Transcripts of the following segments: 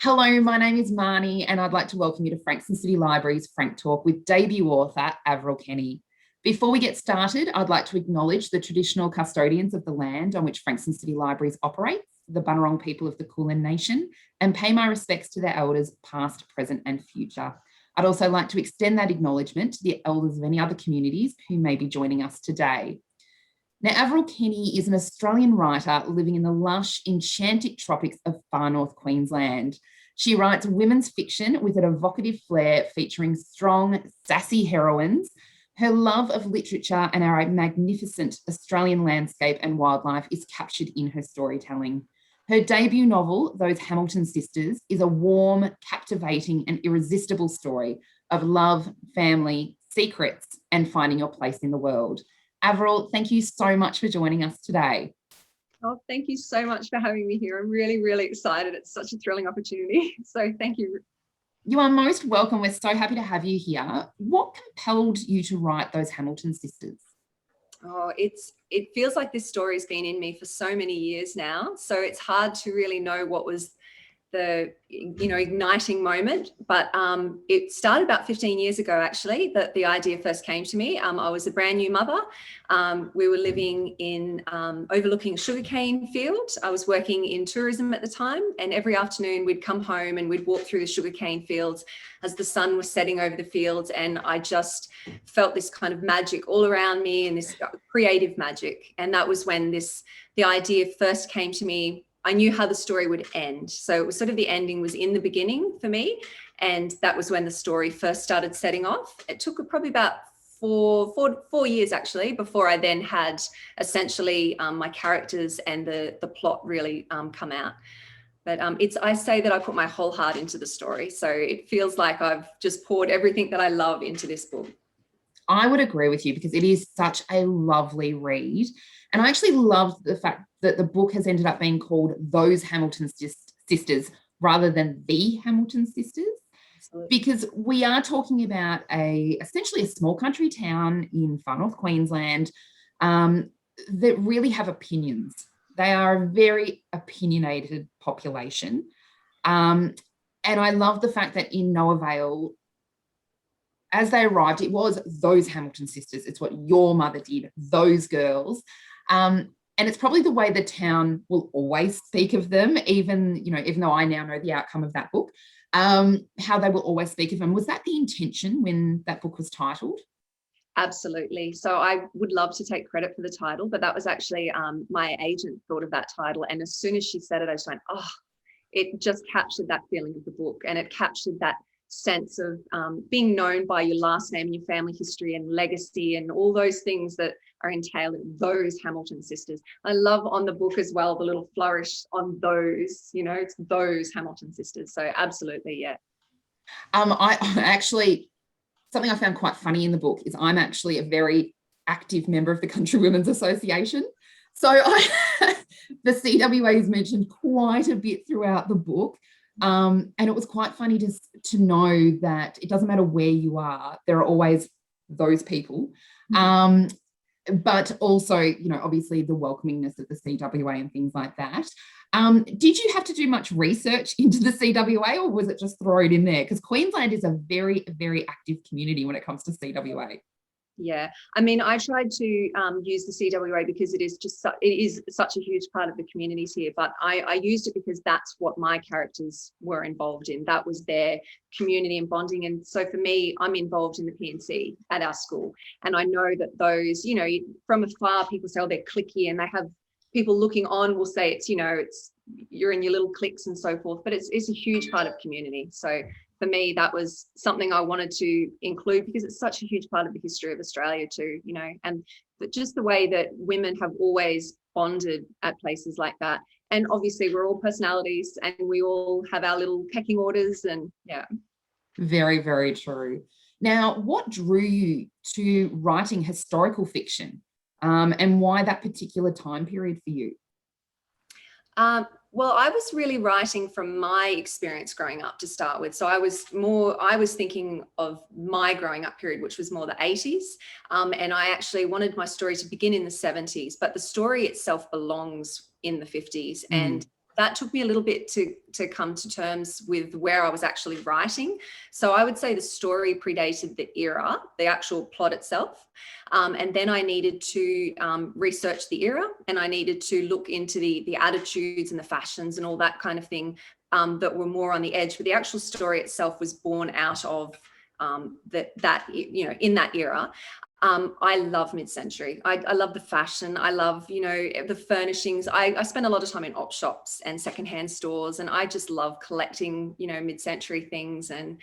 Hello, my name is Marnie, and I'd like to welcome you to Frankston City Library's FrankTALK with debut author Averil Kenny. Before we get started, I'd like to acknowledge the traditional custodians of the land on which Frankston City Libraries operates, the Bunurong people of the Kulin Nation, and pay my respects to their elders past, present and future. I'd also like to extend that acknowledgement to the elders of any other communities who may be joining us today. Now, Averil Kenny is an Australian writer living in the lush, enchantic tropics of far north Queensland. She writes women's fiction with an evocative flair featuring strong, sassy heroines. Her love of literature and our magnificent Australian landscape and wildlife is captured in her storytelling. Her debut novel, Those Hamilton Sisters, is a warm, captivating and irresistible story of love, family, secrets and finding your place in the world. Averil, thank you so much for joining us today. Oh, thank you so much for having me here. I'm really, really excited. It's such a thrilling opportunity. So thank you. You are most welcome. We're so happy to have you here. What compelled you to write Those Hamilton Sisters? Oh, it feels like this story's been in me for so many years now. So it's hard to really know what was the igniting moment, but it started about 15 years ago actually that the idea first came to me. I was a brand new mother. We were living in overlooking a sugarcane field. I was working in tourism at the time, and every afternoon we'd come home and we'd walk through the sugarcane fields as the sun was setting over the fields, and I just felt this kind of magic all around me and this creative magic. And that was when the idea first came to me. I knew how the story would end. So it was sort of the ending was in the beginning for me. And that was when the story first started setting off. It took probably about four years actually before I then had essentially my characters and the plot really come out. But I say that I put my whole heart into the story. So it feels like I've just poured everything that I love into this book. I would agree with you because it is such a lovely read. And I actually love the fact that the book has ended up being called Those Hamilton Sisters rather than The Hamilton Sisters. Absolutely. Because we are talking about essentially a small country town in far north Queensland that really have opinions. They are a very opinionated population. And I love the fact that in No Avail, as they arrived, it was those Hamilton sisters. It's what your mother did, those girls. And it's probably the way the town will always speak of them, even though I now know the outcome of that book, how they will always speak of them. Was that the intention when that book was titled? Absolutely. So I would love to take credit for the title, but that was actually my agent thought of that title. And as soon as she said it, I just went, oh, it just captured that feeling of the book, and it captured that sense of being known by your last name and your family history and legacy and all those things that are entailed in those Hamilton sisters. I love on the book as well the little flourish on those, it's those Hamilton sisters. So absolutely, yeah. I actually, something I found quite funny in the book is I'm actually a very active member of the Country Women's Association. So the CWA is mentioned quite a bit throughout the book. And it was quite funny to know that it doesn't matter where you are, there are always those people. But also, obviously the welcomingness of the CWA and things like that. Did you have to do much research into the CWA, or was it just thrown in there? Because Queensland is a very, very active community when it comes to CWA. Yeah, I mean, I tried to use the CWA because it is such a huge part of the communities here, but I used it because that's what my characters were involved in. That was their community and bonding. And so for me, I'm involved in the P&C at our school. And I know that those, from afar, people say, oh, they're cliquey, and they have people looking on will say it's you're in your little cliques and so forth, but it's a huge part of community. So for me, that was something I wanted to include because it's such a huge part of the history of Australia too, and just the way that women have always bonded at places like that. And obviously we're all personalities and we all have our little pecking orders, and yeah. Very, very true. Now, what drew you to writing historical fiction, and why that particular time period for you? Well, I was really writing from my experience growing up to start with. So I was thinking of my growing up period, which was more the 80s. And I actually wanted my story to begin in the 70s, but the story itself belongs in the 50s. And that took me a little bit to come to terms with where I was actually writing. So I would say the story predated the era, the actual plot itself. And then I needed to research the era, and I needed to look into the attitudes and the fashions and all that kind of thing that were more on the edge. But the actual story itself was born out of that in that era. I love mid-century. I love the fashion. I love, the furnishings. I spend a lot of time in op shops and secondhand stores, and I just love collecting, mid-century things. And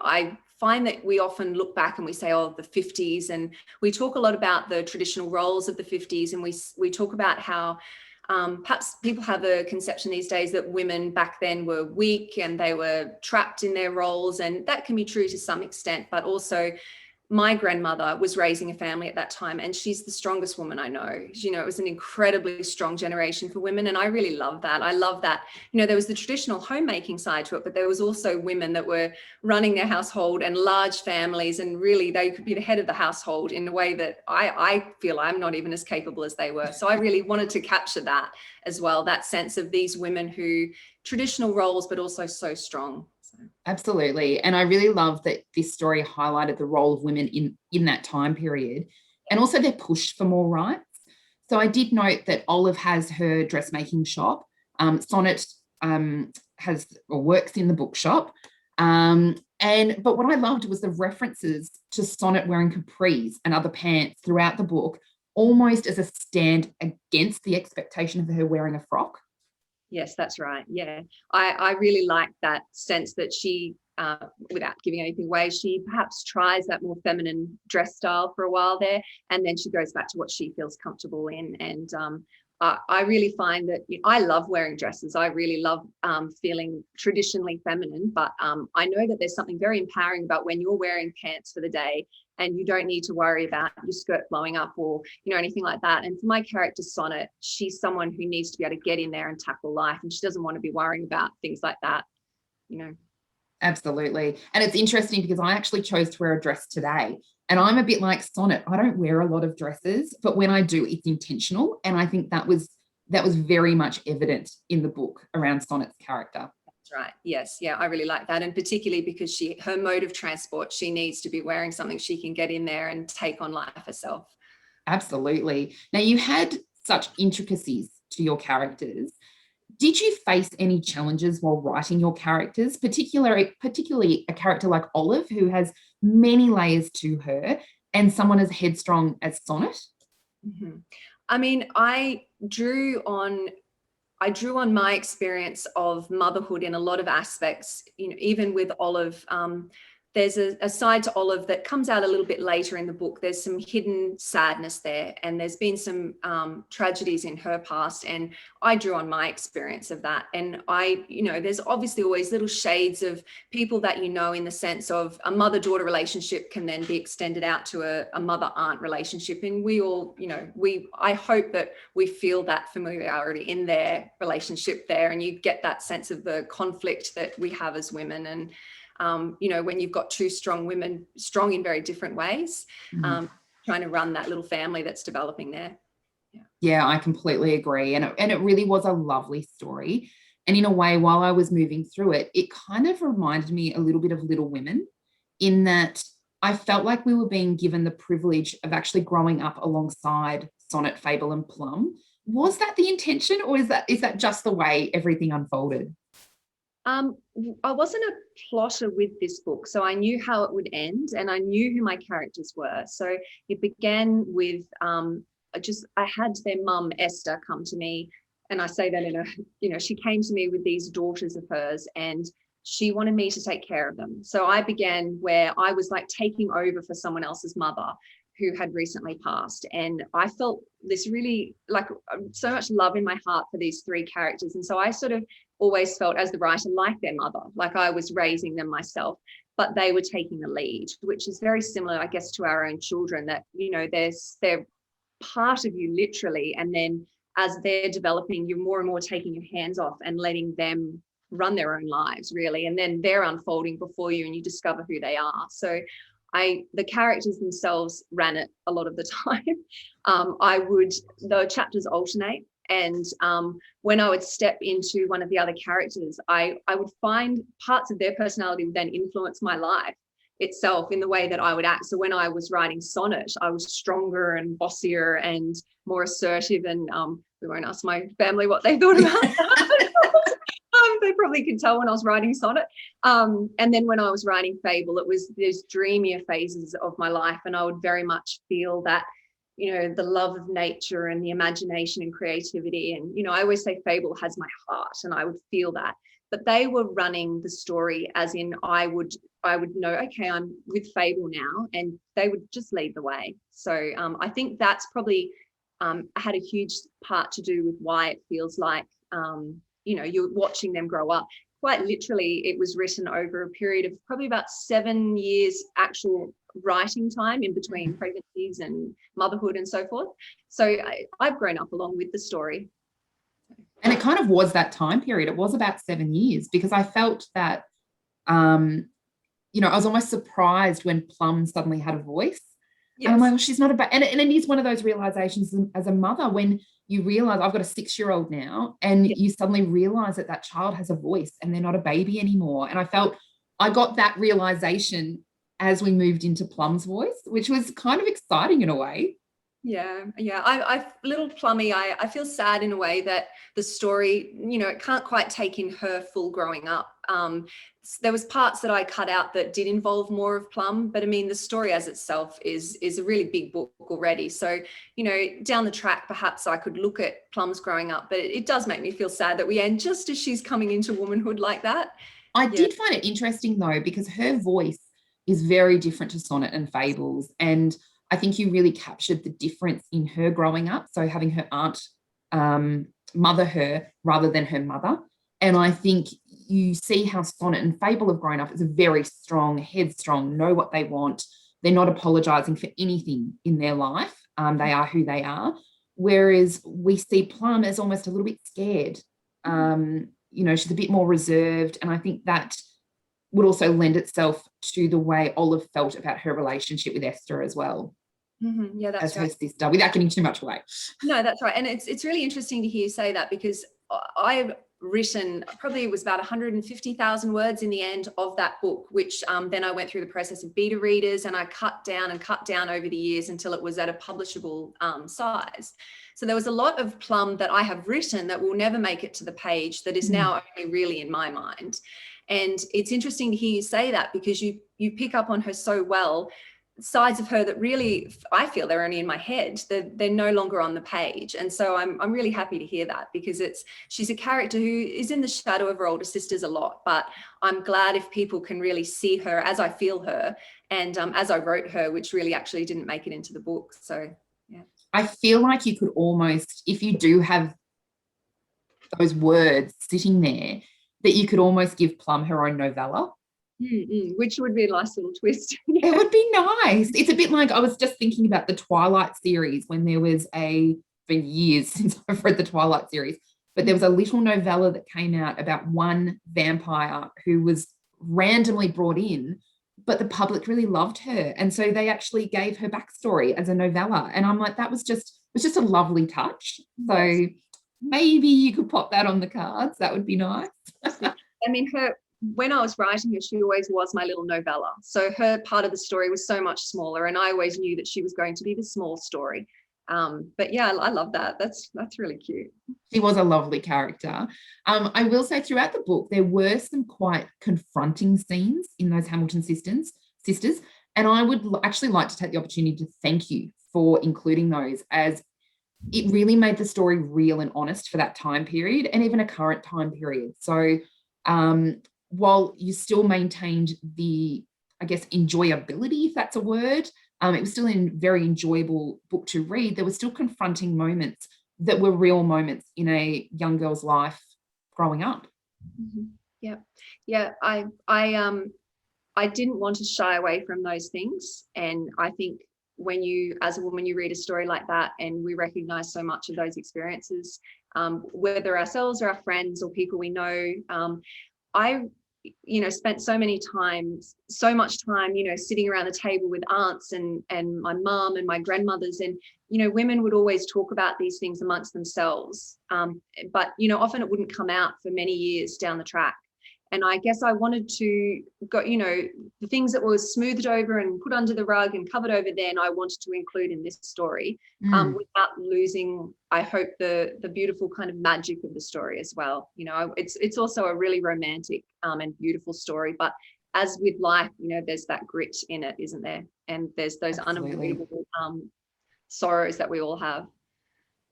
I find that we often look back and we say, oh, the 50s, and we talk a lot about the traditional roles of the 50s, and we talk about how perhaps people have a conception these days that women back then were weak and they were trapped in their roles, and that can be true to some extent, but also my grandmother was raising a family at that time, and she's the strongest woman I know. It was an incredibly strong generation for women, and I really love that. I love that, there was the traditional homemaking side to it, but there was also women that were running their household and large families, and really they could be the head of the household in a way that I feel I'm not even as capable as they were. So I really wanted to capture that as well, that sense of these women who traditional roles, but also so strong. Absolutely. And I really love that this story highlighted the role of women in that time period, and also their push for more rights. So I did note that Olive has her dressmaking shop. Sonnet works in the bookshop. But what I loved was the references to Sonnet wearing capris and other pants throughout the book, almost as a stand against the expectation of her wearing a frock. Yes, that's right. Yeah, I really like that sense that she, without giving anything away, she perhaps tries that more feminine dress style for a while there, and then she goes back to what she feels comfortable in. And I really find that I love wearing dresses. I really love feeling traditionally feminine, but I know that there's something very empowering about when you're wearing pants for the day and you don't need to worry about your skirt blowing up or, anything like that. And for my character Sonnet, she's someone who needs to be able to get in there and tackle life, and she doesn't want to be worrying about things like that, Absolutely. And it's interesting because I actually chose to wear a dress today, and I'm a bit like Sonnet. I don't wear a lot of dresses, but when I do, it's intentional. And I think that was very much evident in the book around Sonnet's character. Right. Yes. Yeah. I really like that. And particularly because her mode of transport, she needs to be wearing something she can get in there and take on life herself. Absolutely. Now, you had such intricacies to your characters. Did you face any challenges while writing your characters, particularly a character like Olive, who has many layers to her, and someone as headstrong as Sonnet? Mm-hmm. I mean, I drew on my experience of motherhood in a lot of aspects, even with Olive. There's a side to Olive that comes out a little bit later in the book. There's some hidden sadness there, and there's been some tragedies in her past, and I drew on my experience of that. And there's obviously always little shades of people that in the sense of a mother-daughter relationship can then be extended out to a mother-aunt relationship. And we all, I hope that we feel that familiarity in their relationship there, and you get that sense of the conflict that we have as women. And when you've got two strong women, strong in very different ways, trying to run that little family that's developing there. Yeah, I completely agree. And it really was a lovely story. And in a way, while I was moving through it, it kind of reminded me a little bit of Little Women, in that I felt like we were being given the privilege of actually growing up alongside Sonnet, Fable, and Plum. Was that the intention, or is that just the way everything unfolded? I wasn't a plotter with this book, so I knew how it would end, and I knew who my characters were. So it began with I had their mum Esther come to me, and I say that she came to me with these daughters of hers, and she wanted me to take care of them. So I began where I was like taking over for someone else's mother who had recently passed, and I felt this really like so much love in my heart for these three characters. And so I sort of always felt as the writer like their mother, like I was raising them myself, but they were taking the lead, which is very similar, I guess, to our own children, that they're part of you literally, and then as they're developing, you're more and more taking your hands off and letting them run their own lives, really, and then they're unfolding before you and you discover who they are. So the characters themselves ran it a lot of the time. The chapters alternate, And when I would step into one of the other characters, I would find parts of their personality would then influence my life itself in the way that I would act. So when I was writing Sonnet, I was stronger and bossier and more assertive. And we won't ask my family what they thought about that. They probably could tell when I was writing Sonnet. And then when I was writing Fable, it was those dreamier phases of my life. And I would very much feel that, you know, the love of nature and the imagination and creativity. And, you know, I always say Fable has my heart, and I would feel that. But they were running the story as in I would know, okay, I'm with Fable now, and they would just lead the way. So I think that's probably had a huge part to do with why it feels like, you know, you're watching them grow up. Quite literally, it was written over a period of probably about 7 years actual writing time in between pregnancies and motherhood and so forth. So I've grown up along with the story. And it kind of was that time period. It was about 7 years, because I felt that, you know, I was almost surprised when Plum suddenly had a voice. Yes. And I'm like, well, she's not and it is one of those realizations as a mother, when you realize, I've got a 6-year-old now, and yes, you suddenly realize that that child has a voice and they're not a baby anymore. And I felt I got that realization as we moved into Plum's voice, which was kind of exciting in a way. Yeah. I little Plummy, I feel sad in a way that the story, you know, it can't quite take in her full growing up. There was parts that I cut out that did involve more of Plum, but I mean, the story as itself is a really big book already. So, you know, down the track, perhaps I could look at Plum's growing up, but it does make me feel sad that we end just as she's coming into womanhood like that. I did find it interesting though, because her voice is very different to Sonnet and Fables, and I think you really captured the difference in her growing up. So having her aunt mother her rather than her mother. And I think you see how Sonnet and Fable have grown up as a very strong, headstrong, know what they want. They're not apologizing for anything in their life. They are who they are. Whereas we see Plum as almost a little bit scared. You know, she's a bit more reserved. And I think that would also lend itself to the way Olive felt about her relationship with Esther as well. Mm-hmm. Yeah, that's as her sister, without giving too much away. No, that's right. And it's really interesting to hear you say that, because I've written, probably it was about 150,000 words in the end of that book, which then I went through the process of beta readers, and I cut down over the years until it was at a publishable size. So there was a lot of Plum that I have written that will never make it to the page, that is now only really in my mind. And it's interesting to hear you say that, because you pick up on her so well, sides of her that really I feel they're only in my head. They're no longer on the page. And so I'm really happy to hear that, because she's a character who is in the shadow of her older sisters a lot, but I'm glad if people can really see her as I feel her, and as I wrote her, which really actually didn't make it into the book. So yeah, I feel like you could almost, if you do have those words sitting there, that you could almost give Plum her own novella. Which would be a nice little twist. It would be nice. It's a bit like, I was just thinking about the Twilight series, when there was been years since I've read the Twilight series, but there was a little novella that came out about one vampire who was randomly brought in, but the public really loved her. And so they actually gave her backstory as a novella. And I'm like, it was just a lovely touch. So maybe you could pop that on the cards. That would be nice. I mean, when I was writing her, she always was my little novella. So her part of the story was so much smaller, and I always knew that she was going to be the small story. But yeah, I love that. That's really cute. She was a lovely character. I will say throughout the book, there were some quite confronting scenes in those Hamilton sisters. And I would actually like to take the opportunity to thank you for including those, as it really made the story real and honest for that time period, and even a current time period. So while you still maintained the, I guess, enjoyability, if that's a word, it was still a very enjoyable book to read. There were still confronting moments that were real moments in a young girl's life growing up. Mm-hmm. Yeah. I didn't want to shy away from those things. And I think when you, as a woman, you read a story like that, and we recognize so much of those experiences, whether ourselves or our friends or people we know, spent so much time, sitting around the table with aunts and my mum and my grandmothers, and women would always talk about these things amongst themselves, but often it wouldn't come out for many years down the track. And I guess I wanted to go, the things that were smoothed over and put under the rug and covered over then, I wanted to include in this story, without losing, I hope, the beautiful kind of magic of the story as well. It's also a really romantic and beautiful story, but as with life, there's that grit in it, isn't there? And there's those unavoidable sorrows that we all have.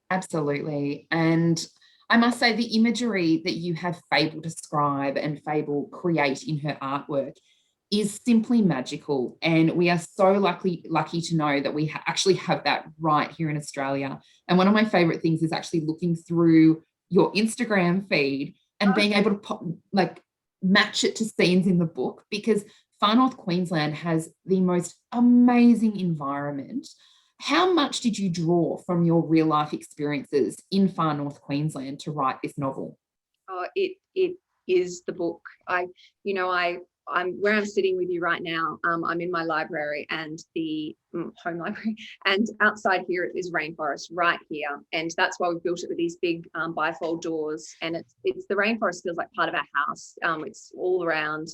Absolutely. And I must say, the imagery that you have Fable describe and Fable create in her artwork is simply magical. And we are so lucky to know that we actually have that right here in Australia. And one of my favorite things is actually looking through your Instagram feed and being able to match it to scenes in the book, because Far North Queensland has the most amazing environment. How much did you draw from your real life experiences in Far North Queensland to write this novel? Oh, it is the book. I'm where I'm sitting with you right now. I'm in my library, and the home library, and outside here is rainforest right here, and that's why we built it with these big bifold doors. And it's the rainforest feels like part of our house. It's all around,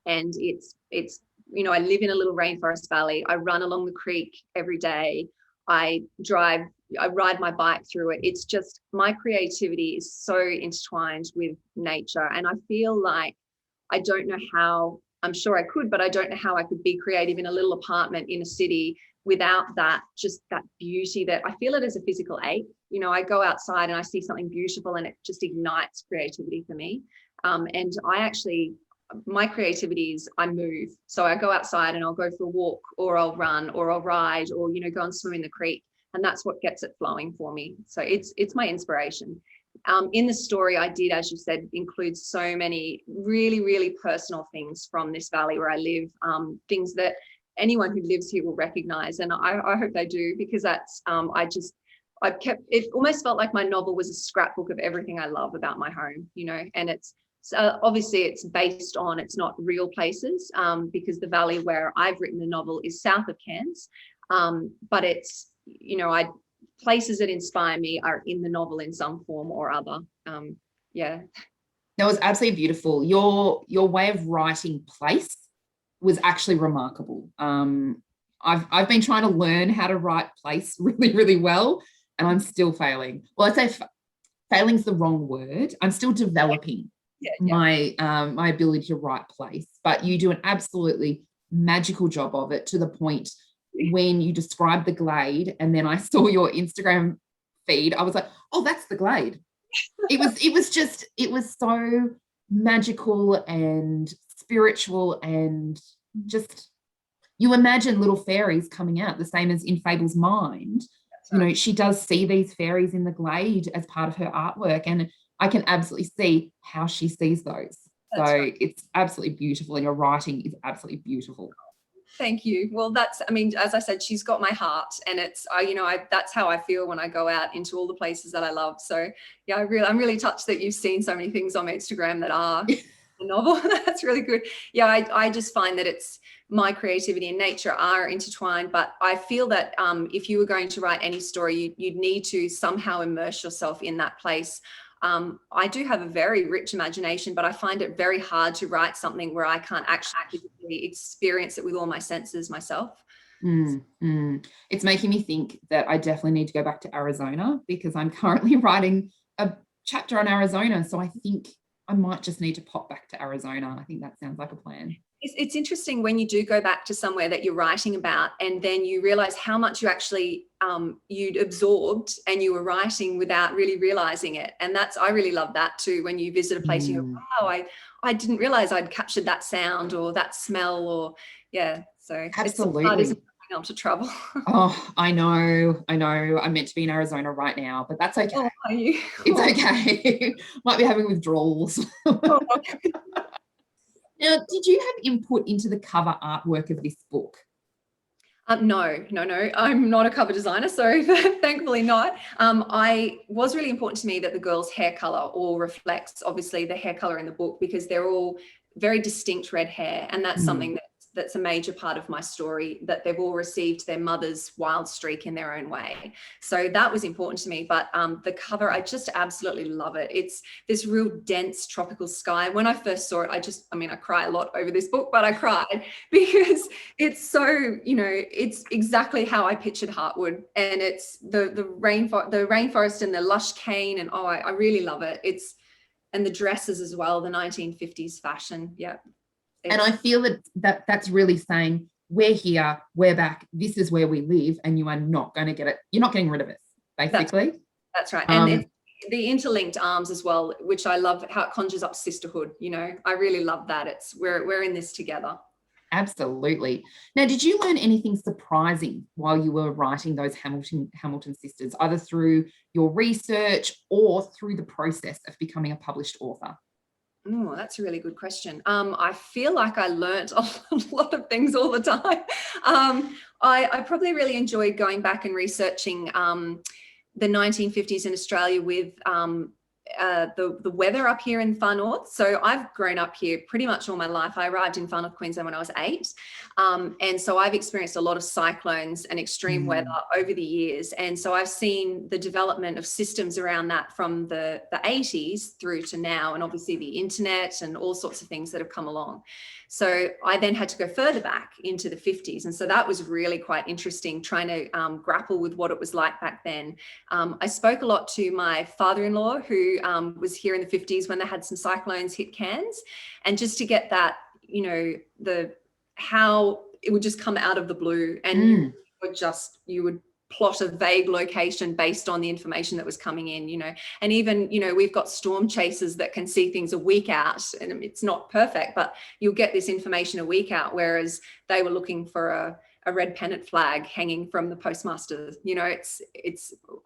and it's I live in a little rainforest valley. I run along the creek every day. I ride my bike through it. It's just, my creativity is so intertwined with nature. And I feel like I don't know how, I'm sure I could, but I don't know how I could be creative in a little apartment in a city without that, just that beauty that I feel it as a physical ache. I go outside and I see something beautiful and it just ignites creativity for me. And my creativity is I move. So I go outside and I'll go for a walk, or I'll run, or I'll ride, or, go and swim in the creek. And that's what gets it flowing for me. So it's my inspiration. In the story, I did, as you said, include so many really, really personal things from this valley where I live, things that anyone who lives here will recognize. And I hope they do, because that's, it almost felt like my novel was a scrapbook of everything I love about my home, and obviously it's based on, it's not real places, because the valley where I've written the novel is south of Cairns, but it's, places that inspire me are in the novel in some form or other. That was absolutely beautiful. Your way of writing place was actually remarkable. I've been trying to learn how to write place really, really well, and I'm still failing. Well, I'd say failing's the wrong word. I'm still developing my ability to write place, but you do an absolutely magical job of it, to the point when you described the glade and then I saw your Instagram feed, I was like, oh, that's the glade. It was so magical and spiritual, and just, you imagine little fairies coming out, the same as in Fable's mind. Right. She does see these fairies in the glade as part of her artwork, and I can absolutely see how she sees those. That's so right. It's absolutely beautiful, and your writing is absolutely beautiful. Thank you. Well, as I said, she's got my heart, and it's, that's how I feel when I go out into all the places that I love. So yeah, I'm really touched that you've seen so many things on my Instagram that are the novel. That's really good. Yeah. I just find that it's, my creativity and nature are intertwined, but I feel that if you were going to write any story, you'd need to somehow immerse yourself in that place. I do have a very rich imagination, but I find it very hard to write something where I can't actually experience it with all my senses myself. It's making me think that I definitely need to go back to Arizona, because I'm currently writing a chapter on Arizona. So I think I might just need to pop back to Arizona. I think that sounds like a plan. It's interesting when you do go back to somewhere that you're writing about, and then you realize how much you actually you'd absorbed and you were writing without really realizing it. And I really love that too, when you visit a place, you go, wow, I didn't realize I'd captured that sound or that smell, or so absolutely. It's hard, isn't it, able to travel. Oh, I know. I'm meant to be in Arizona right now, but that's okay. Oh, are you? It's okay. Might be having withdrawals. Oh. Now, did you have input into the cover artwork of this book? No. I'm not a cover designer, so thankfully not. I was really important to me that the girl's hair color all reflects, obviously, the hair color in the book, because they're all very distinct red hair, and that's something that's a major part of my story, that they've all received their mother's wild streak in their own way. So that was important to me. But the cover, I just absolutely love it. It's this real dense tropical sky. When I first saw it, I cry a lot over this book, but I cried because it's so, it's exactly how I pictured Heartwood, and it's the rainforest and the lush cane, and I really love it. And the dresses as well, the 1950s fashion. Yeah. And I feel that's really saying, we're here, we're back, this is where we live, and you are not going to get it. You're not getting rid of us, basically. That's right. And it's the interlinked arms as well, which I love, how it conjures up sisterhood. I really love that. It's we're in this together. Absolutely. Now, did you learn anything surprising while you were writing those Hamilton sisters, either through your research or through the process of becoming a published author? Oh, that's a really good question. I feel like I learnt a lot of things all the time. I probably really enjoyed going back and researching the 1950s in Australia with the weather up here in far north. So I've grown up here pretty much all my life. I arrived in far north Queensland when I was 8. And so I've experienced a lot of cyclones and extreme weather over the years. And so I've seen the development of systems around that from the 80s through to now, and obviously the internet and all sorts of things that have come along. So I then had to go further back into the 50s. And so that was really quite interesting, trying to grapple with what it was like back then. I spoke a lot to my father-in-law, who was here in the 50s when they had some cyclones hit Cairns. And just to get that, how it would just come out of the blue, and you would plot a vague location based on the information that was coming in, and even, we've got storm chasers that can see things a week out, and it's not perfect, but you'll get this information a week out, whereas they were looking for a red pennant flag hanging from the postmaster.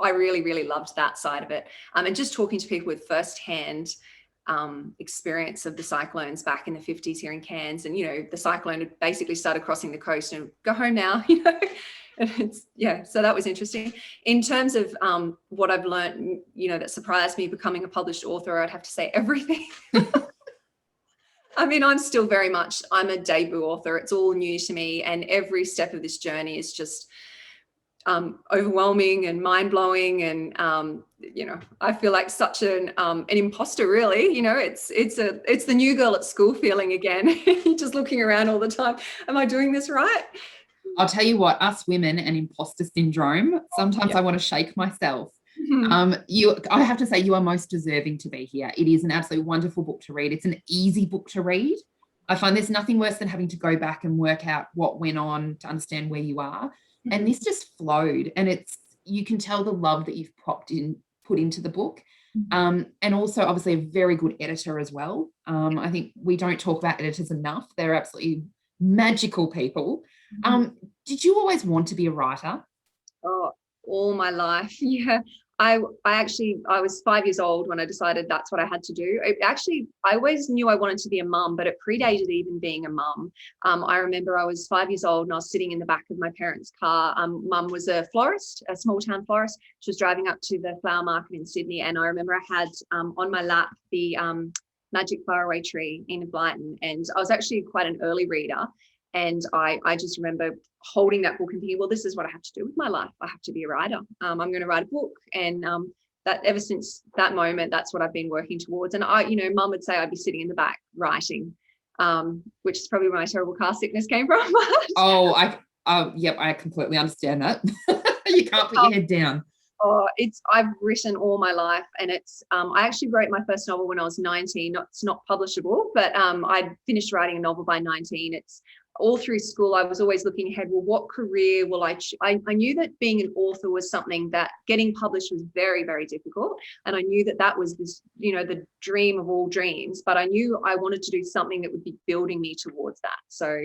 I really, really loved that side of it. And just talking to people with firsthand experience of the cyclones back in the 50s here in Cairns, and the cyclone had basically started crossing the coast and go home now. So that was interesting. In terms of what I've learned, that surprised me becoming a published author, I'd have to say everything. I mean, I'm a debut author. It's all new to me, and every step of this journey is just overwhelming and mind-blowing, and I feel like such an imposter, really. It's the new girl at school feeling again. Just looking around all the time, am I doing this right? I'll tell you what, us women and imposter syndrome, sometimes I want to shake myself. I have to say, you are most deserving to be here. It is an absolutely wonderful book to read. It's an easy book to read. I find there's nothing worse than having to go back and work out what went on to understand where you are. And this just flowed, and you can tell the love that you've put into the book. And also obviously a very good editor as well. I think we don't talk about editors enough. They're absolutely magical people. Did you always want to be a writer? Oh, all my life. Yeah. I was 5 years old when I decided that's what I had to do. I always knew I wanted to be a mum, but it predated even being a mum. I remember I was 5 years old and I was sitting in the back of my parents' car. Mum was a florist, a small town florist. She was driving up to the flower market in Sydney, and I remember I had on my lap the Magic Faraway Tree, Enid Blyton, and I was actually quite an early reader. And I just remember holding that book and thinking, well, this is what I have to do with my life. I have to be a writer. I'm going to write a book. And that ever since that moment, that's what I've been working towards. And Mum would say I'd be sitting in the back writing, which is probably where my terrible car sickness came from. Yep, I completely understand that. You can't put your head down. I've written all my life, and I actually wrote my first novel when I was 19. It's not publishable, but I finished writing a novel by 19. It's all through school. I was always looking ahead. Well, what career will I knew that being an author was something that getting published was very, very difficult. And I knew that was this, the dream of all dreams, but I knew I wanted to do something that would be building me towards that. So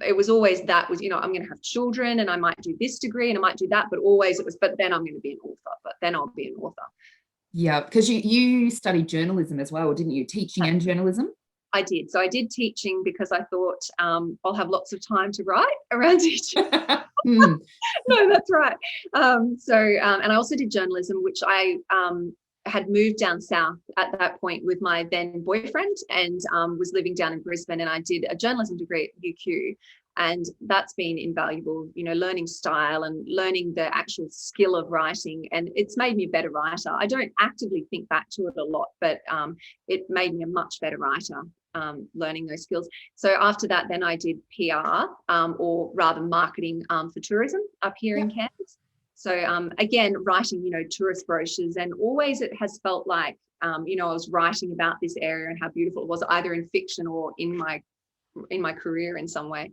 it was always I'm going to have children, and I might do this degree and I might do that, but always it was, but then I'm going to be an author, but then I'll be an author. Yeah, because you studied journalism as well, didn't you? Teaching and journalism? I did. So I did teaching because I thought I'll have lots of time to write around teaching. No, that's right. And I also did journalism, which I had moved down south at that point with my then boyfriend, and was living down in Brisbane, and I did a journalism degree at UQ. And that's been invaluable, learning style and learning the actual skill of writing. And it's made me a better writer. I don't actively think back to it a lot, but it made me a much better writer, learning those skills. So after that, then I did PR, or rather marketing, for tourism up here in Cairns. So again, writing, tourist brochures, and always it has felt like, I was writing about this area and how beautiful it was, either in fiction or in my career in some way.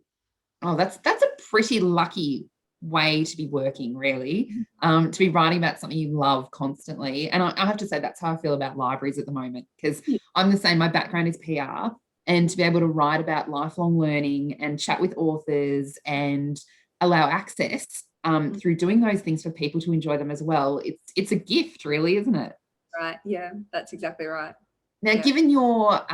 Oh, that's a pretty lucky way to be working, really, to be writing about something you love constantly. And I have to say, that's how I feel about libraries at the moment, because I'm the same. My background is PR, and to be able to write about lifelong learning and chat with authors and allow access through doing those things for people to enjoy them as well, it's a gift, really, isn't it? Right. Yeah, that's exactly right. Now, given your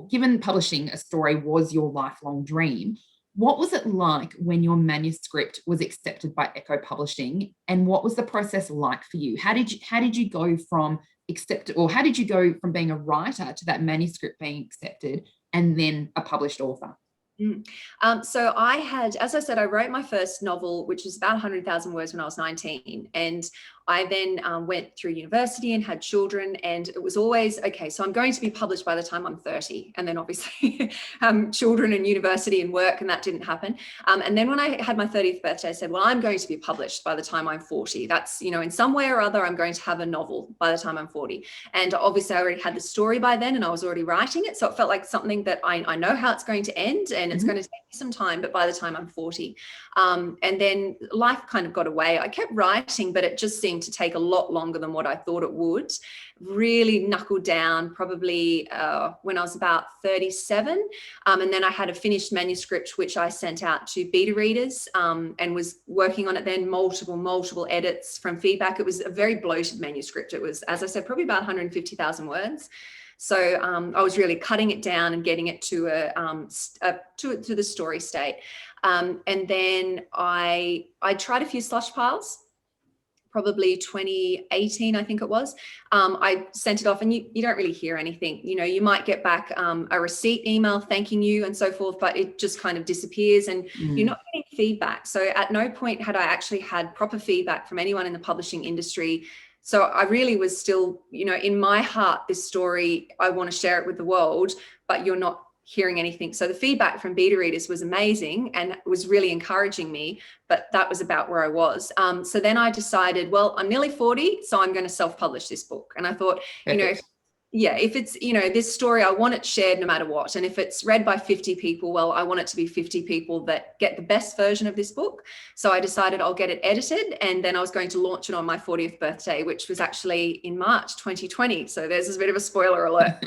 given publishing a story was your lifelong dream, what was it like when your manuscript was accepted by Echo Publishing, and what was the process like for you? How did you go from how did you go from being a writer to that manuscript being accepted and then a published author? So I had, as I said, I wrote my first novel, which was about 100,000 words when I was 19. And I then went through university and had children, and it was always, okay, so I'm going to be published by the time I'm 30. And then obviously children and university and work, and that didn't happen. And then when I had my 30th birthday, I said, well, I'm going to be published by the time I'm 40. That's, in some way or other, I'm going to have a novel by the time I'm 40. And obviously I already had the story by then, and I was already writing it. So it felt like something that I know how it's going to end, and it's going to take me some time, but by the time I'm 40. And then life kind of got away. I kept writing, but it just seemed to take a lot longer than what I thought it would. Really knuckled down probably when I was about 37. And then I had a finished manuscript, which I sent out to beta readers, and was working on it then, multiple edits from feedback. It was a very bloated manuscript. It was, as I said, probably about 150,000 words. So I was really cutting it down and getting it to to the story state. And then I tried a few slush piles, probably 2018, I think it was. I sent it off, and you don't really hear anything. You might get back a receipt email thanking you and so forth, but it just kind of disappears, and you're not getting feedback. So at no point had I actually had proper feedback from anyone in the publishing industry. So I really was still, in my heart, this story, I want to share it with the world, but you're not hearing anything. So the feedback from beta readers was amazing and was really encouraging me, but that was about where I was. So then I decided, well, I'm nearly 40, so I'm going to self-publish this book. And I thought, if it's, this story, I want it shared no matter what. And if it's read by 50 people, well, I want it to be 50 people that get the best version of this book. So I decided I'll get it edited, and then I was going to launch it on my 40th birthday, which was actually in March 2020. So there's a bit of a spoiler alert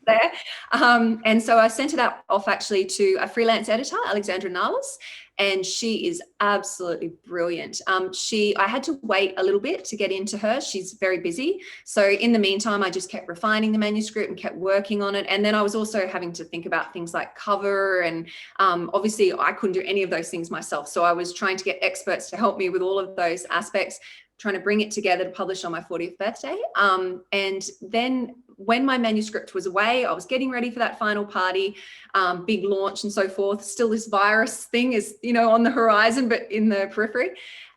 there. And so I sent it off actually to a freelance editor, Alexandra Nalas, and she is absolutely brilliant. I had to wait a little bit to get into her. She's very busy. So in the meantime, I just kept refining the manuscript and kept working on it. And then I was also having to think about things like cover, and obviously I couldn't do any of those things myself. So I was trying to get experts to help me with all of those aspects, trying to bring it together to publish on my 40th birthday. And then when my manuscript was away, I was getting ready for that final party, big launch and so forth. Still this virus thing is, on the horizon, but in the periphery.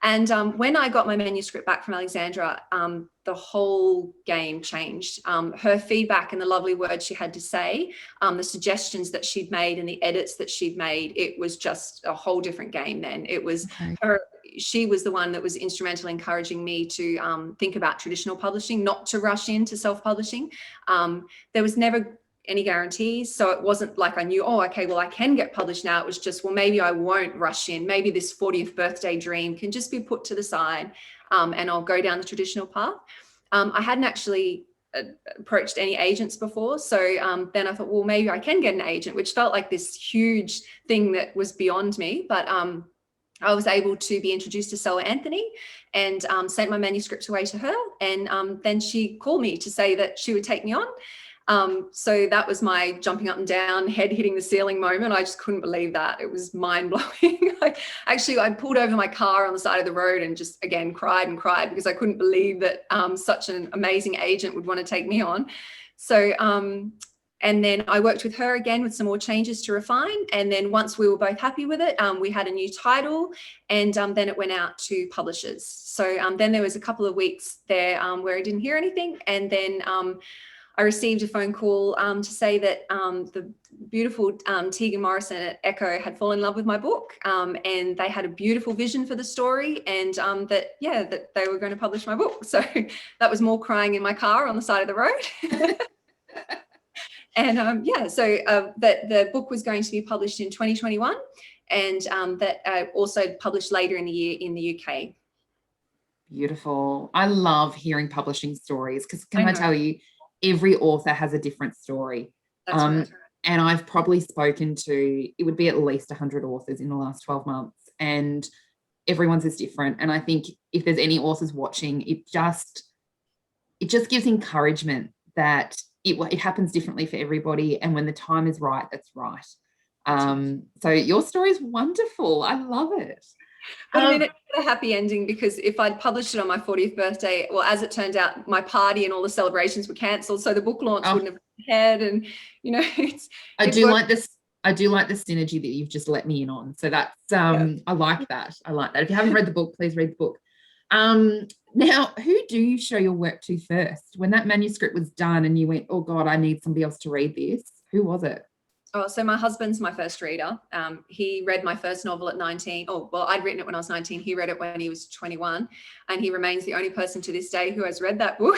And when I got my manuscript back from Alexandra, the whole game changed. Her feedback and the lovely words she had to say, the suggestions that she'd made and the edits that she'd made, it was just a whole different game then. It was her. She was the one that was instrumental in encouraging me to think about traditional publishing, not to rush into self-publishing. There was never any guarantees. So it wasn't like I knew, oh, okay, well, I can get published now. It was just, well, maybe I won't rush in. Maybe this 40th birthday dream can just be put to the side, and I'll go down the traditional path. I hadn't actually approached any agents before. So then I thought, well, maybe I can get an agent, which felt like this huge thing that was beyond me. But I was able to be introduced to Stella Anthony, and sent my manuscript away to her. And then she called me to say that she would take me on. So that was my jumping up and down, head hitting the ceiling moment. I just couldn't believe that. It was mind blowing. I pulled over my car on the side of the road and just again cried and cried because I couldn't believe that such an amazing agent would want to take me on. So, and then I worked with her again with some more changes to refine. And then once we were both happy with it, we had a new title, and then it went out to publishers. So then there was a couple of weeks there where I didn't hear anything. And then I received a phone call to say that the beautiful Tegan Morrison at Echo had fallen in love with my book, and they had a beautiful vision for the story, and that they were going to publish my book. So that was more crying in my car on the side of the road. And that the book was going to be published in 2021, and that also published later in the year in the UK. Beautiful. I love hearing publishing stories because I tell you, every author has a different story. That's right. And I've probably spoken to, it would be at least 100 authors in the last 12 months, and everyone's is different. And I think if there's any authors watching, it just gives encouragement that it happens differently for everybody. And when the time is right, that's right. So your story is wonderful. I love it. But I mean, it had a happy ending because if I'd published it on my 40th birthday, well, as it turned out, my party and all the celebrations were cancelled, so the book launch wouldn't have been ahead. And I do like the synergy that you've just let me in on. So that's I like that. If you haven't read the book, please read the book. Now, who do you show your work to first? When that manuscript was done and you went, oh God, I need somebody else to read this, who was it? Oh, so my husband's my first reader. He read my first novel at 19. Oh, well, I'd written it when I was 19. He read it when he was 21. And he remains the only person to this day who has read that book.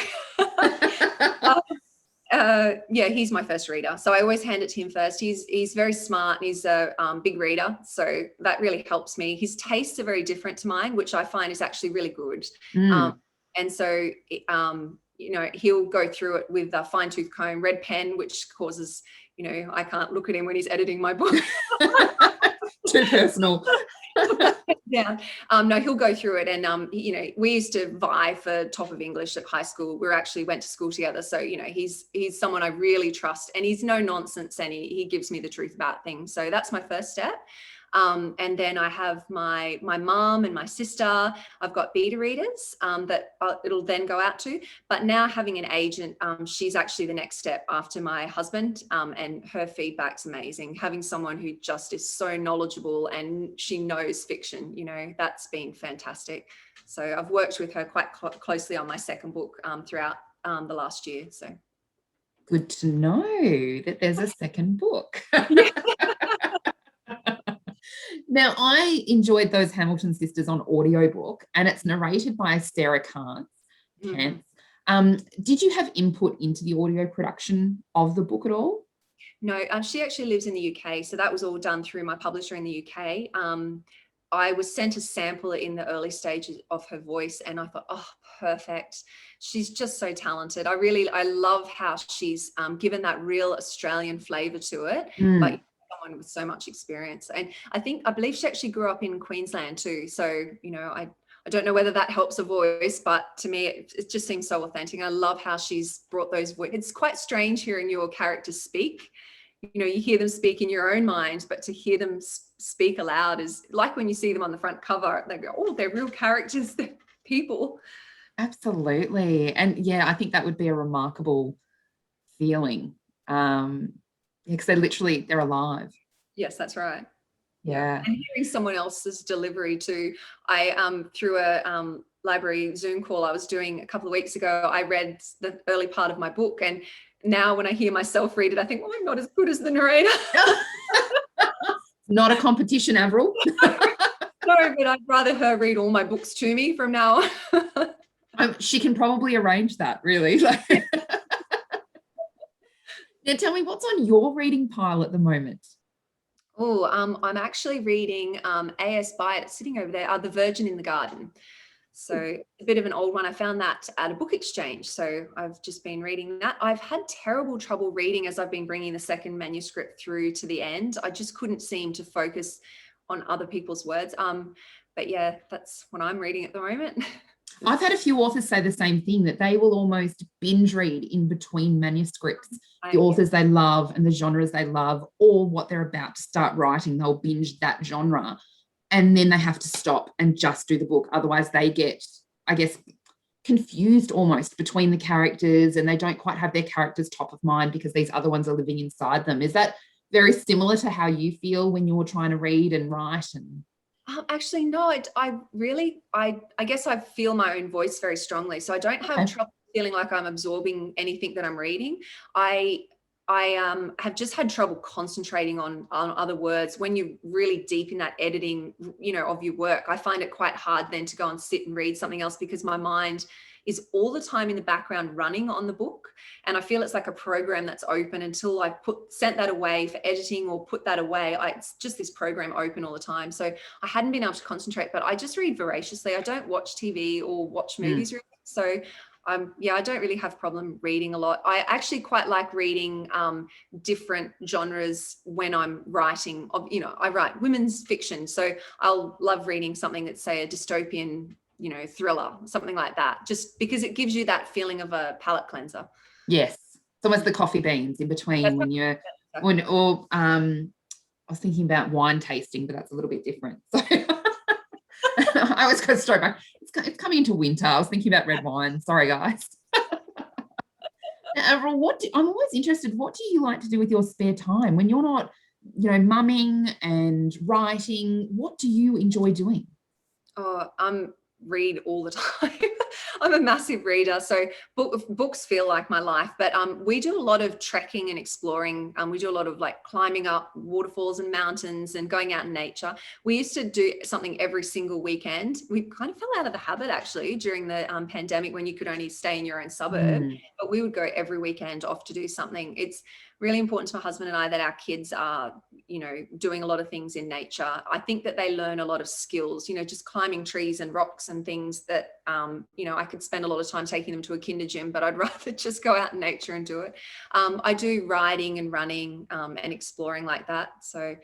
He's my first reader. So I always hand it to him first. He's very smart and he's a big reader. So that really helps me. His tastes are very different to mine, which I find is actually really good. And so, he'll go through it with a fine tooth comb, red pen, which causes, I can't look at him when he's editing my book. Too personal. Yeah. No, he'll go through it. And, we used to vie for top of English at high school. We actually went to school together. So, he's someone I really trust, and he's no nonsense, and he gives me the truth about things. So that's my first step. And then I have my mom and my sister. I've got beta readers that it'll then go out to. But now having an agent, she's actually the next step after my husband, and her feedback's amazing. Having someone who just is so knowledgeable and she knows fiction, that's been fantastic. So I've worked with her quite closely on my second book throughout the last year. So good to know that there's a second book. Now, I enjoyed those Hamilton Sisters on audiobook, and it's narrated by Sarah Kantz. Did you have input into the audio production of the book at all? No, she actually lives in the UK, so that was all done through my publisher in the UK. I was sent a sample in the early stages of her voice, and I thought, oh, perfect. She's just so talented. I love how she's given that real Australian flavour to it, but someone with so much experience. And I believe she actually grew up in Queensland too. So, I don't know whether that helps her voice, but to me, it just seems so authentic. I love how she's brought those it's quite strange hearing your characters speak. You hear them speak in your own mind, but to hear them speak aloud is like when you see them on the front cover, they go, oh, they're real characters, they're people. Absolutely. And I think that would be a remarkable feeling. Because they're alive. Yes, that's right. Yeah. And hearing someone else's delivery too. I through a library Zoom call I was doing a couple of weeks ago, I read the early part of my book, and now when I hear myself read it, I think, oh, I'm not as good as the narrator. Not a competition, Averil. No, but I'd rather her read all my books to me from now on. She can probably arrange that, really. Now, tell me, what's on your reading pile at the moment? Oh, I'm actually reading A.S. Byatt. It's sitting over there, The Virgin in the Garden. So a bit of an old one. I found that at a book exchange. So I've just been reading that. I've had terrible trouble reading as I've been bringing the second manuscript through to the end. I just couldn't seem to focus on other people's words. But yeah, that's what I'm reading at the moment. I've had a few authors say the same thing, that they will almost binge read in between manuscripts, the authors they love and the genres they love, or what they're about to start writing. They'll binge that genre and then they have to stop and just do the book. Otherwise they get, I guess, confused almost between the characters, and they don't quite have their characters top of mind because these other ones are living inside them. Is that very similar to how you feel when you're trying to read and write? And actually, no, I guess I feel my own voice very strongly. So I don't have trouble feeling like I'm absorbing anything that I'm reading. I have just had trouble concentrating on other words. When you're really deep in that editing, of your work, I find it quite hard then to go and sit and read something else, because my mind is all the time in the background running on the book. And I feel it's like a program that's open until I've sent that away for editing or put that away. It's just this program open all the time. So I hadn't been able to concentrate, but I just read voraciously. I don't watch TV or watch movies really. So I don't really have a problem reading a lot. I actually quite like reading different genres when I'm writing. I write women's fiction. So I'll love reading something that's, say, a dystopian thriller, something like that, just because it gives you that feeling of a palate cleanser. Yes, it's almost the coffee beans in between when you're, I was thinking about wine tasting, but that's a little bit different. So I was going to start back. It's coming into winter. I was thinking about red wine. Sorry, guys. Averil, I'm always interested, what do you like to do with your spare time when you're not, mumming and writing? What do you enjoy doing? Read all the time. I'm a massive reader, so books feel like my life. But we do a lot of trekking and exploring. We do a lot of like climbing up waterfalls and mountains and going out in nature. We used to do something every single weekend. We kind of fell out of the habit actually during the pandemic, when you could only stay in your own suburb. But we would go every weekend off to do something. It's really important to my husband and I that our kids are, doing a lot of things in nature. I think that they learn a lot of skills, just climbing trees and rocks and things that, I could spend a lot of time taking them to a kinder gym, but I'd rather just go out in nature and do it. I do riding and running and exploring like that. So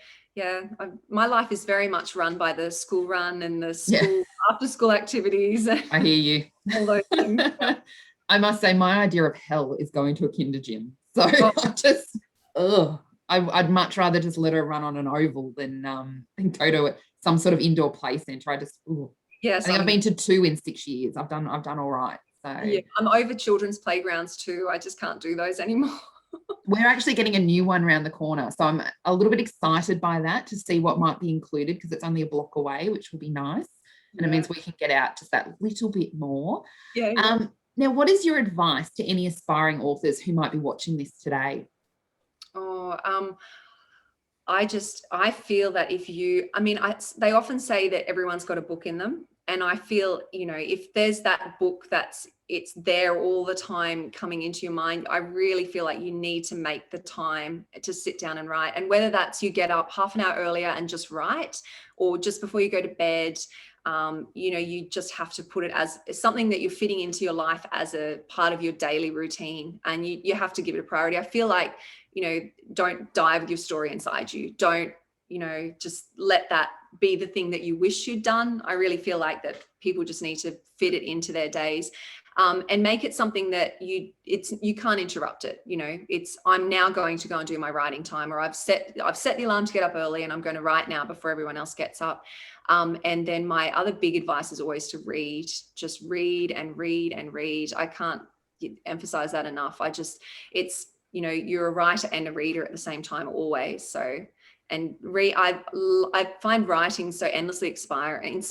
my life is very much run by the school run and the school after school activities. I hear you. All those things. I must say, my idea of hell is going to a kinder gym. So I'd much rather just let her run on an oval than go to some sort of indoor play centre. I think I've been to 2 in 6 years. I've done all right. So yeah, I'm over children's playgrounds too. I just can't do those anymore. We're actually getting a new one around the corner, so I'm a little bit excited by that, to see what might be included, because it's only a block away, which will be nice, and it means we can get out just that little bit more. Now, what is your advice to any aspiring authors who might be watching this today? I feel that they often say that everyone's got a book in them. And I feel, if there's that book it's there all the time coming into your mind, I really feel like you need to make the time to sit down and write. And whether that's you get up half an hour earlier and just write, or just before you go to bed, you just have to put it as something that you're fitting into your life as a part of your daily routine, and you have to give it a priority. I feel like, don't die with your story inside you. Don't, just let that be the thing that you wish you'd done. I really feel like that people just need to fit it into their days, and make it something that you can't interrupt it. I'm now going to go and do my writing time, or I've set the alarm to get up early and I'm going to write now before everyone else gets up. And then my other big advice is always to read. Just read and read and read. I can't emphasize that enough. You're a writer and a reader at the same time always. So, and I find writing so endlessly inspiring,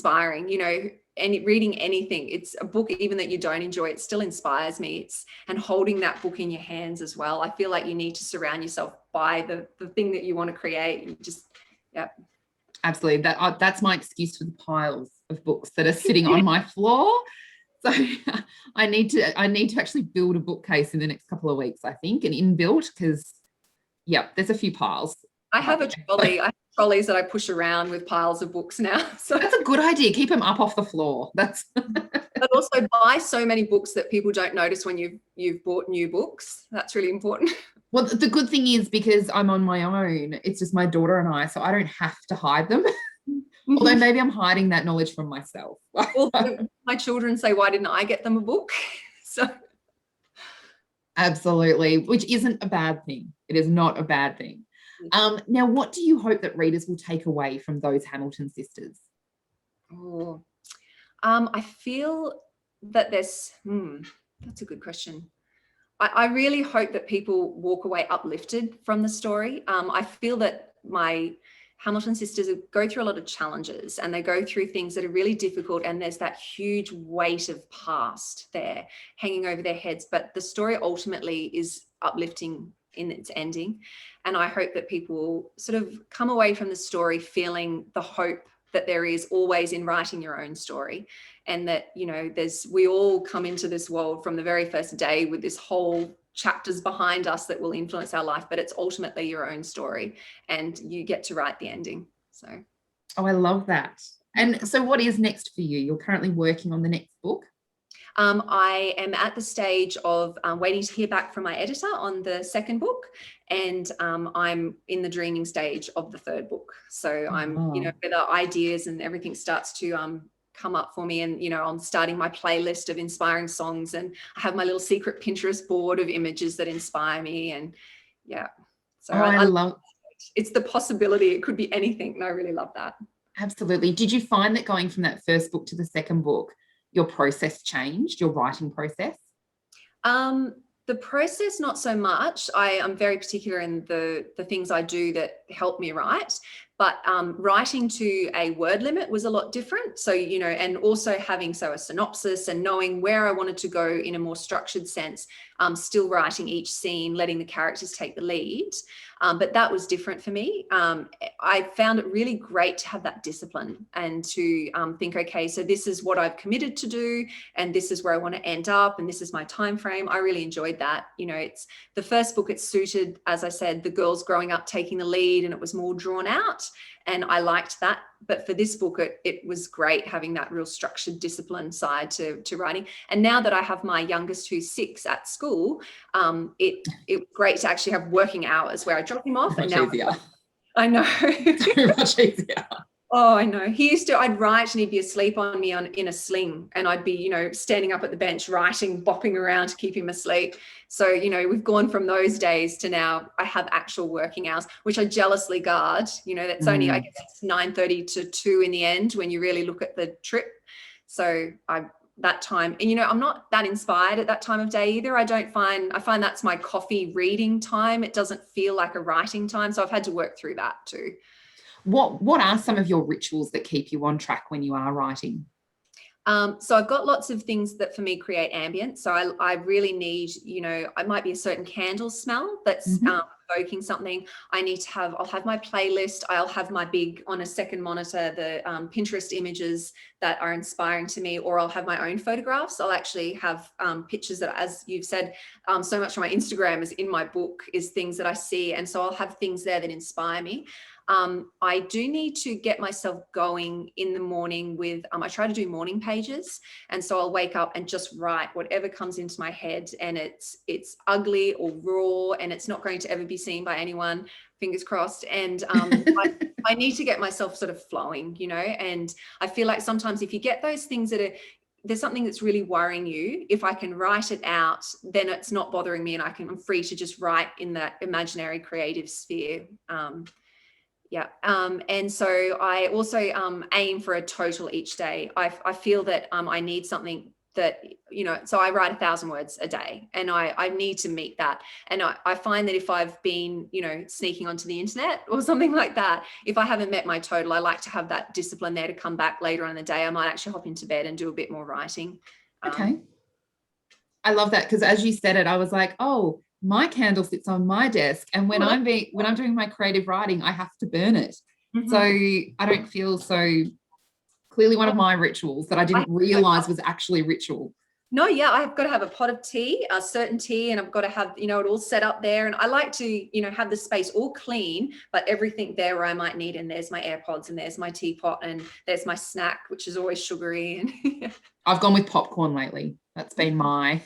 and reading anything. It's a book, even that you don't enjoy, it still inspires me. And holding that book in your hands as well. I feel like you need to surround yourself by the thing that you want to create. Absolutely. That's my excuse for the piles of books that are sitting on my floor. So I need to actually build a bookcase in the next couple of weeks, I think, and inbuilt, because there's a few piles. I have a trolley. I have trolleys that I push around with piles of books now. So that's a good idea. Keep them up off the floor. But also buy so many books that people don't notice when you've bought new books. That's really important. Well, the good thing is, because I'm on my own, it's just my daughter and I, so I don't have to hide them. Although maybe I'm hiding that knowledge from myself. Well, my children say, why didn't I get them a book? So absolutely, which isn't a bad thing. It is not a bad thing. Now, what do you hope that readers will take away from those Hamilton sisters? Oh, I feel that that's a good question. I really hope that people walk away uplifted from the story. I feel that my Hamilton sisters go through a lot of challenges, and they go through things that are really difficult, and there's that huge weight of past there hanging over their heads. But the story ultimately is uplifting in its ending. And I hope that people sort of come away from the story feeling the hope that there is always in writing your own story, and that, you know, we all come into this world from the very first day with this whole chapters behind us that will influence our life, but it's ultimately your own story, and you get to write the ending. So I love that. And so what is next for you? You're currently working on the next book? I am at the stage of waiting to hear back from my editor on the second book, and I'm in the dreaming stage of the third book. So I'm, where the ideas and everything starts to come up for me, and I'm starting my playlist of inspiring songs, and I have my little secret Pinterest board of images that inspire me. And so I love it. It's the possibility. It could be anything, and I really love that. Absolutely. Did you find that going from that first book to the second book, your process changed, your writing process? The process, not so much. I am very particular in the things I do that help me write, but writing to a word limit was a lot different. So, and also having a synopsis and knowing where I wanted to go in a more structured sense, still writing each scene, letting the characters take the lead. But that was different for me. I found it really great to have that discipline and to think, okay, so this is what I've committed to do, and this is where I want to end up, and this is my time frame. I really enjoyed that. It's the first book. It suited, as I said, the girls growing up taking the lead, and it was more drawn out, and I liked that. But for this book, it was great having that real structured discipline side to writing. And now that I have my youngest, who's 6, at school, it was great to actually have working hours where I drop him off. Much easier. I know. So much easier. Oh, I know. I'd write and he'd be asleep on me in a sling, and I'd be, standing up at the bench writing, bopping around to keep him asleep. So, we've gone from those days to now I have actual working hours, which I jealously guard. That's only, I guess, it's 9:30 to 2 in the end when you really look at the trip. So that time, and I'm not that inspired at that time of day either. I find that's my coffee reading time. It doesn't feel like a writing time. So I've had to work through that too. What are some of your rituals that keep you on track when you are writing? So I've got lots of things that for me create ambience. So I really need, I might be a certain candle smell that's evoking something. I'll have my playlist. I'll have my on a second monitor, the Pinterest images that are inspiring to me, or I'll have my own photographs. I'll actually have pictures that, as you've said, so much of my Instagram is in my book, is things that I see. And so I'll have things there that inspire me. I do need to get myself going in the morning with, I try to do morning pages. And so I'll wake up and just write whatever comes into my head, and it's ugly or raw, and it's not going to ever be seen by anyone, fingers crossed. And I need to get myself sort of flowing, and I feel like sometimes if you get those things there's something that's really worrying you, if I can write it out, then it's not bothering me, and I'm free to just write in that imaginary creative sphere. And so I also aim for a total each day. I feel that I need something that, so I write 1,000 words a day, and I need to meet that. And I find that if I've been, sneaking onto the internet or something like that, if I haven't met my total, I like to have that discipline there to come back later on in the day. I might actually hop into bed and do a bit more writing. Okay. I love that, because as you said it, I was like, oh, my candle sits on my desk, and when I'm doing my creative writing, I have to burn it. So I don't feel so clearly one of my rituals that I didn't realize was actually a ritual. No, yeah, I've got to have a pot of tea, a certain tea, and I've got to have, it all set up there. And I like to, have the space all clean, but everything there where I might need. And there's my AirPods, and there's my teapot, and there's my snack, which is always sugary. And I've gone with popcorn lately. That's been I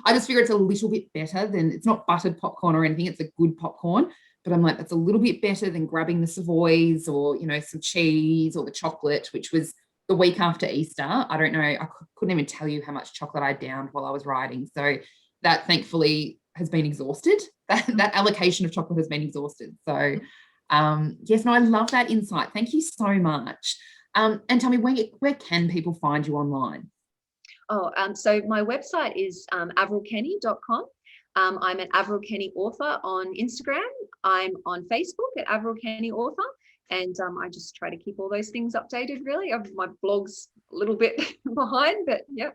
just figure it's a little bit better than, it's not buttered popcorn or anything. It's a good popcorn, but I'm like, that's a little bit better than grabbing the Savoys or, you know, some cheese or the chocolate, which was the week after Easter. I don't know, I couldn't even tell you how much chocolate I downed while I was riding. So that thankfully has been exhausted. That allocation of chocolate has been exhausted. So yes, no, I love that insight. Thank you so much. And tell me, where can people find you online? So my website is averilkenny.com. I'm an Averil Kenny author on Instagram. I'm on Facebook at Averil Kenny author. And I just try to keep all those things updated, really. My blog's a little bit behind, but yeah.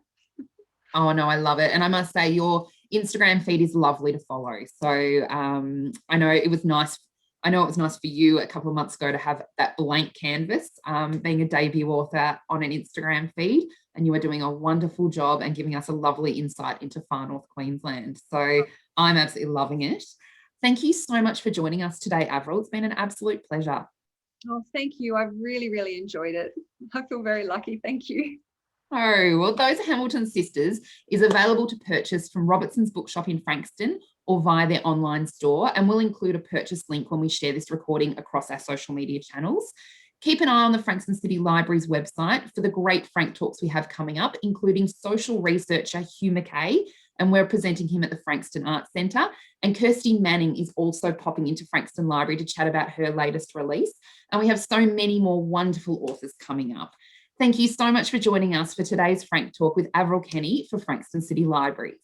Oh, no, I love it. And I must say, your Instagram feed is lovely to follow. So I know it was nice. I know it was nice for you a couple of months ago to have that blank canvas, being a debut author on an Instagram feed. And you are doing a wonderful job and giving us a lovely insight into far north Queensland. So I'm absolutely loving it. Thank you so much for joining us today, Averil. It's been an absolute pleasure. Oh, thank you. I've really, really enjoyed it. I feel very lucky. Thank you. Oh, well, Those Are Hamilton Sisters is available to purchase from Robertson's Bookshop in Frankston or via their online store, and we'll include a purchase link when we share this recording across our social media channels. Keep an eye on the Frankston City Library's website for the great Frank Talks we have coming up, including social researcher Hugh McKay, and we're presenting him at the Frankston Arts Centre. And Kirsty Manning is also popping into Frankston Library to chat about her latest release. And we have so many more wonderful authors coming up. Thank you so much for joining us for today's Frank Talk with Averil Kenny for Frankston City Libraries.